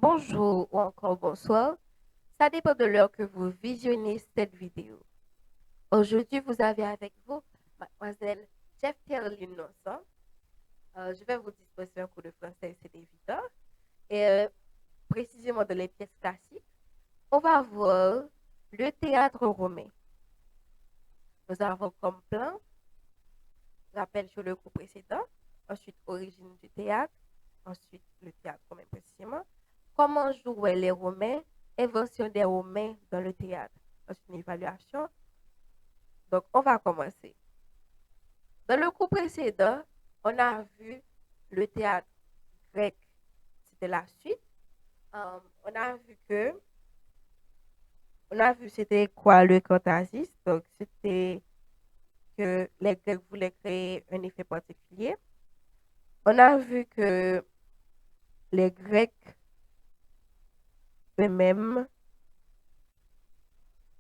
bonjour ou encore bonsoir. Ça dépend de l'heure que vous visionnez cette vidéo. Aujourd'hui, vous avez avec vous mademoiselle Jeff Terline Nonson. Je vais vous disposer un cours de français, c'est évident. Et précisément de les pièces classiques, on va voir le théâtre romain. Nous avons comme plan, rappel sur le cours précédent, ensuite origine du théâtre, ensuite le théâtre romain précisément, comment jouaient les Romains, invention des Romains dans le théâtre, ensuite une évaluation. Donc, on va commencer. Dans le cours précédent, on a vu le théâtre grec, c'était la suite. On a vu que, on a vu c'était quoi le catharsis, donc c'était que les Grecs voulaient créer un effet particulier. On a vu que les Grecs eux-mêmes,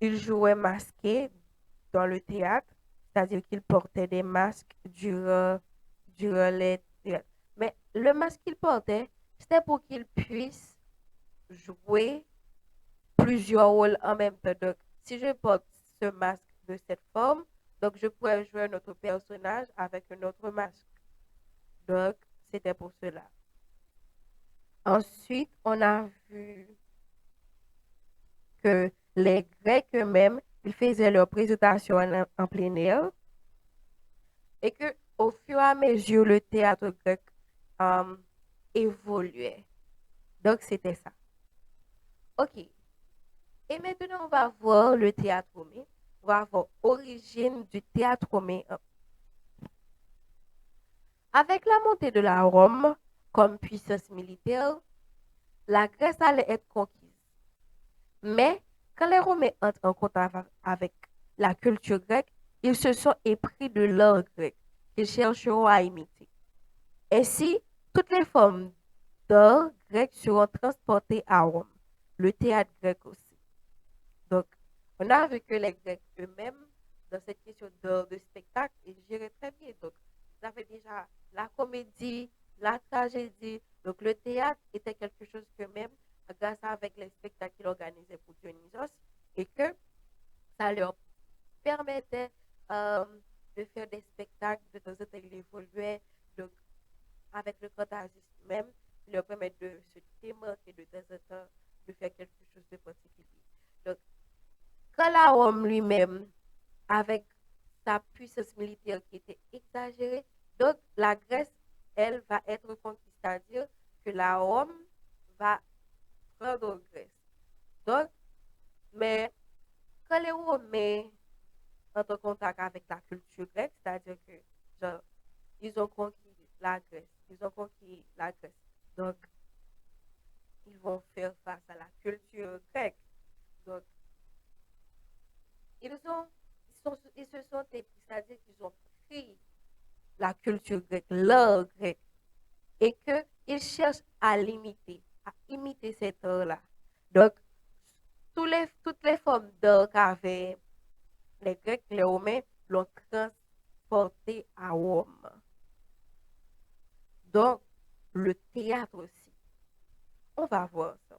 ils jouaient masqués dans le théâtre, c'est-à-dire qu'ils portaient des masques durant les théâtres. Mais le masque qu'ils portaient, c'était pour qu'ils puissent jouer plusieurs rôles en même temps. Donc, si je porte ce masque de cette forme, donc je pourrais jouer un autre personnage avec un autre masque. Donc, c'était pour cela. Ensuite, on a vu que les Grecs eux-mêmes, ils faisaient leur présentation en plein air et que au fur et à mesure, le théâtre grec euh, évoluait. Donc, c'était ça. OK. Et maintenant, on va voir le théâtre romain. On va voir l'origine du théâtre romain. Avec la montée de la Rome comme puissance militaire, la Grèce allait être conquise. Mais quand les Romains entrent en contact avec la culture grecque, ils se sont épris de l'art grec qu'ils chercheront à imiter. Ainsi, toutes les formes d'art grec seront transportées à Rome, le théâtre grec aussi. Donc, on a vu que les Grecs eux-mêmes, dans cette question de spectacle, ils géraient très bien. Donc, ils avaient déjà la comédie, la tragédie. Donc, le théâtre était quelque chose que même, grâce avec les spectacles qu'ils organisaient pour Dionysos, et que ça leur permettait euh, de faire des spectacles. De temps en temps, ils évoluaient. Donc, avec le catharsis même, il leur permet de se démarquer de temps en temps, de faire quelque chose de particulier. Donc, quand la Rome lui-même, avec sa puissance militaire qui était exagérée, donc la Grèce, elle, va être conquise, c'est-à-dire que la Rome va prendre Grèce. Donc, mais quand les Romains entrent en contact avec la culture grecque, c'est-à-dire que, genre, ils ont conquis la Grèce, ils ont conquis la Grèce. Donc, ils vont faire face à la culture grecque. Donc, ils se sont épris, c'est-à-dire qu'ils ont pris la culture grecque, l'art grec, et qu'ils cherchent à l'imiter, à imiter cet art-là. Donc, toutes les formes d'art qu'avaient les Grecs, les Romains, l'ont transporté à Rome. Donc, le théâtre aussi. On va voir ça.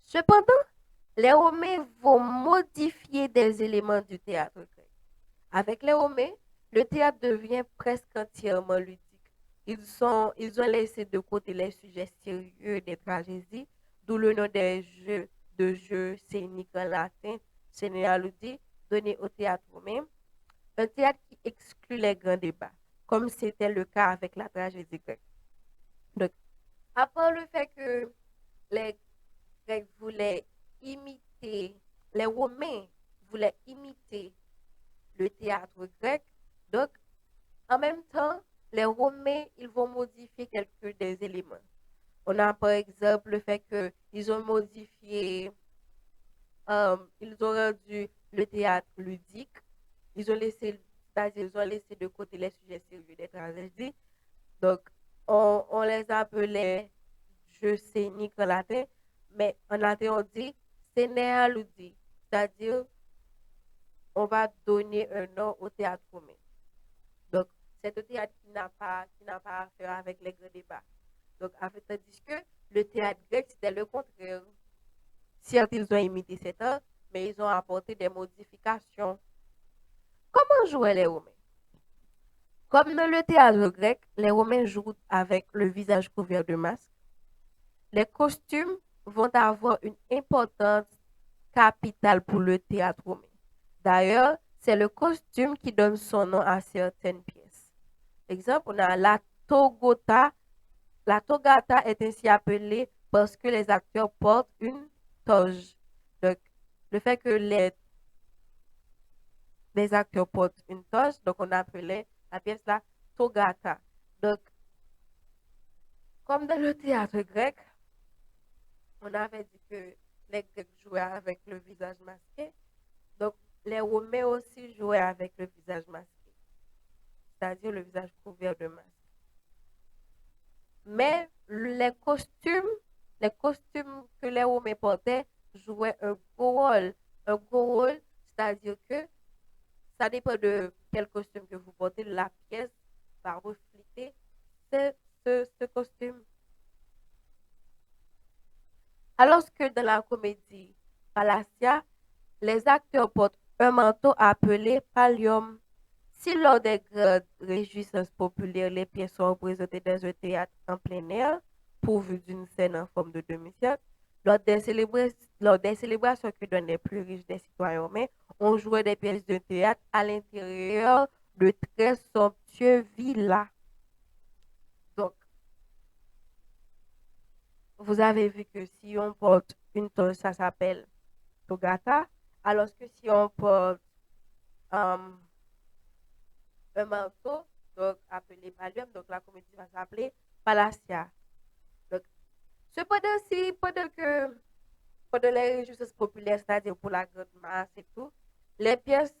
Cependant, les Romains vont modifier des éléments du théâtre grec. Avec les Romains, le théâtre devient presque entièrement ludique. Ils ont laissé de côté les sujets sérieux des tragédies, d'où le nom des jeux de jeux scéniques en latin, scénaludi, donné au théâtre romain. Un théâtre qui exclut les grands débats, comme c'était le cas avec la tragédie grecque. Donc, à part le fait que les Grecs voulaient imiter, les Romains voulaient imiter le théâtre grec, donc en même temps, les Romains, ils vont modifier quelques des éléments. On a par exemple le fait qu'ils ont modifié, ils ont rendu le théâtre ludique, ils ont laissé, c'est-à-dire ils ont laissé de côté les sujets sérieux des tragédies. Donc, on les appelait jeux scéniques en latin, mais en latin on dit scénaludi, c'est-à-dire on va donner un nom au théâtre romain. Donc, c'est un théâtre qui n'a pas affaire avec les grands débats. Donc, tandis que le théâtre grec, c'était le contraire. Certes, ils ont imité cet art, mais ils ont apporté des modifications. Comment jouaient les Romains? Comme dans le théâtre grec, les Romains jouent avec le visage couvert de masques. Les costumes vont avoir une importance capitale pour le théâtre romain. D'ailleurs, c'est le costume qui donne son nom à certaines pièces. Exemple, on a la togota. La togata est ainsi appelée parce que les acteurs portent une toge. Donc, le fait que les acteurs portent une toge, donc on appelait la pièce la togata. Donc, comme dans le théâtre grec, on avait dit que les Grecs jouaient avec le visage masqué. Donc, les Romains aussi jouaient avec le visage masqué, c'est-à-dire le visage couvert de masque. Mais les costumes que les Romains portaient jouaient un gros rôle. Un gros rôle, c'est-à-dire que ça dépend de quel costume que vous portez, la pièce va refléter ce costume. Alors que dans la comédie Palacia, les acteurs portent un manteau appelé pallium. Si lors des grandes réjouissances populaires, les pièces sont représentées dans un théâtre en plein air, pourvu d'une scène en forme de demi-cercle, lors des célébrations que donnent les plus riches des citoyens romains, on jouait des pièces de théâtre à l'intérieur de très somptueux villas. Donc, vous avez vu que si on porte une toge, ça s'appelle togata, alors que si on porte euh, un manteau, donc appelé pallium, donc la comédie va s'appeler Palacia. Donc, cependant, si pendant les réjouissances populaires, c'est-à-dire pour la grande masse et tout, les pièces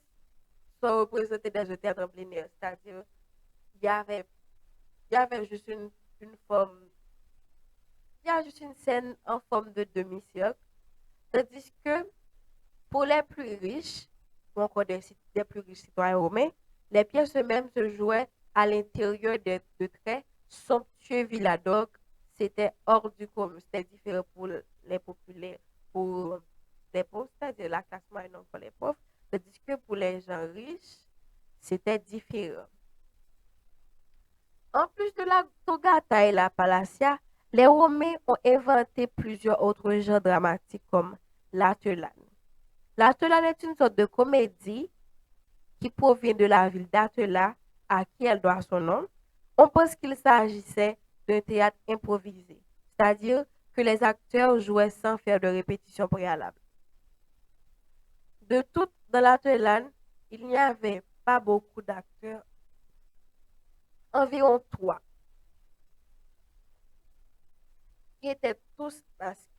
sont représentées dans un théâtre en plein air, c'est-à-dire il y avait, il y avait juste une forme, il y a juste une scène en forme de demi-cercle, tandis que pour les plus riches, ou encore des plus riches citoyens romains, les pièces eux-mêmes se jouaient à l'intérieur de très somptueux villas. Donc, c'était hors du commun. C'était différent pour les populaires, pour les pauvres, c'est-à-dire la classe moyenne, non pour les pauvres. Tandis que pour les gens riches, c'était différent. En plus de la togata et la palacia, les Romains ont inventé plusieurs autres genres dramatiques comme l'atellane. L'Atellane est une sorte de comédie qui provient de la ville d'Atela à qui elle doit son nom. On pense qu'il s'agissait d'un théâtre improvisé, c'est-à-dire que les acteurs jouaient sans faire de répétition préalable. De tout dans l'Atellane, il n'y avait pas beaucoup d'acteurs, environ trois, qui étaient tous masqués.